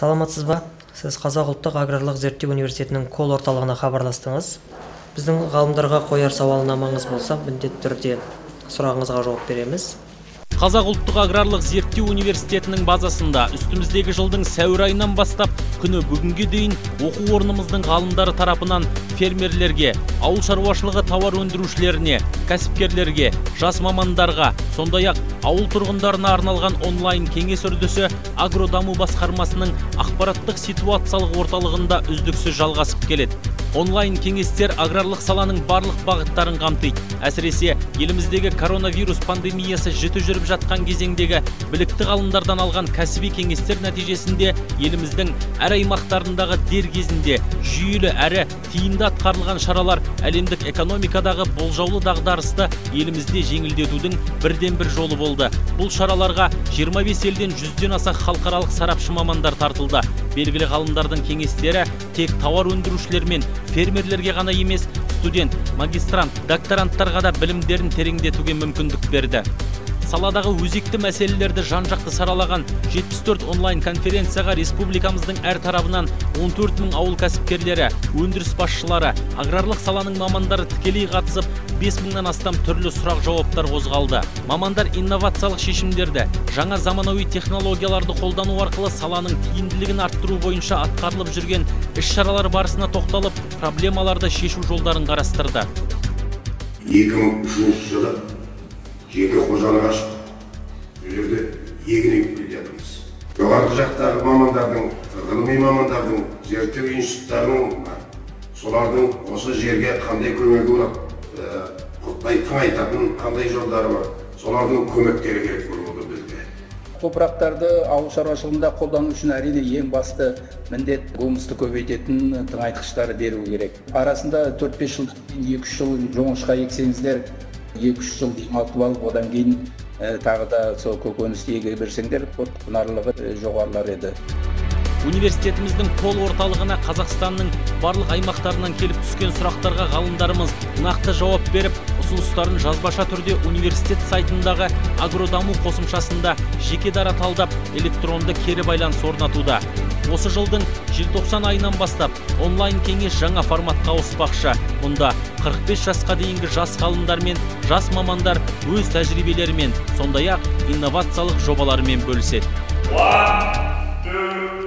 Саламатсыз ба? Сіз Қазақ ұлттық аграрлық зерттеу университетінің кол орталығына хабарластыңыз. Біздің ғалымдарға қояр сауалнамаңыз болса, міндетті түрде сұрағыңызға жауап береміз. Қазақ ұлттық аграрлық зерттеу университетінің базасында үстіміздегі жылдың сәуір айынан бастап күні бүгінге дейін оқу орнымыздың ғалымдары тарапынан фермерлерге, ауыл шаруашылығы тауар өндірушілеріне, кәсіпкерлерге, жас мамандарға, сондай-ақ ауыл тұрғындарына арналған онлайн кеңес үрдісі Агродаму басқармасының ақпараттық ситуациялық орталығында үздіксіз жалғасып келеді. Онлайн кеңестер аграрлық саланың барлық бағыттарын қамтиды. Әсіресе еліміздегі коронавирус пандемиясы жіті жүріп жатқан кезеңдегі білікті ғалымдардан алған кәсіби кеңестер нәтижесінде еліміздің әр аймақтарындағы дер кезінде жүйелі әрі тиімді атқарылған шаралар әлемдік экономикадағы болжаулы дағдарысты елімізде жеңілдетудің бірден бір жолы болды. Бұл шараларға 25 елден 100-ден аса халықаралық сарапшы мамандар тартылды. Белгілі ғалымдардың кеңестері тек тауар өндірушілер мен фермерлерге ғана емес, студент, магистрант, докторанттарға да білімдерін тереңдетуге мүмкіндік берді. Саладағы өзекті мәселелерді жан-жақты саралаған 74 онлайн конференцияға республикамыздың әр тарабынан 14 мың ауыл кәсіпкерлері, өндіріс басшылары, аграрлық саланың мамандары тікелей қатысып, 5 мыңнан астам түрлі сұрақ-жауаптар қозғалды. Мамандар инновациялық шешімдерді, жаңа заманауи технологияларды қолдану арқылы саланың тиімділігін арттыру бойынша атқарылып жүрген іс-шаралар барысына тоқталып, проблемаларды шешу жолдарын қарастырды. 2003 жылы жеке қожалық ашып, бұл жерде егін егіп келе жатырмыз. Жоғарғы жақтағы мамандардың, ғылыми мамандардың, зерттеу институттарының бар. Солардың осы жерге қандай көмегі болады, құртпай тыңайтатын қандай жолдары бар. Солардың көмектері керек болды бізге. Топырақтарды ауыл шаруашылығында қолдану үшін әрине ең басты міндет гумусты көбейтетін тыңайтқыштар беру керек. Арасында 4-5 жыл, 2-3 жыл жоңышқа ексеңіздер, 2-3 жыл демалтып алып, одан кейін тағы да сол көкөністі еге берсеңдер, құнарлығы жоғарылар еді. Университетіміздің кол орталығына Қазақстанның барлық аймақтарынан келіп түскен сұрақтарға ғалымдарымыз нақты жауап беріп, ұсыныстарын жазбаша түрде университет сайтындағы Агродаму қосымшасында жеке дара талдап, электронды кері байланыс орнатуда. Осы жылдың желтоқсан айынан бастап онлайн кеңес жаңа форматқа ауыспақшы. Мұнда 45 жасқа дейінгі жас ғалымдар мен жас мамандар өз тәжірибелерімен, сондай-ақ инновациялық жобаларымен бөліседі. 1, 2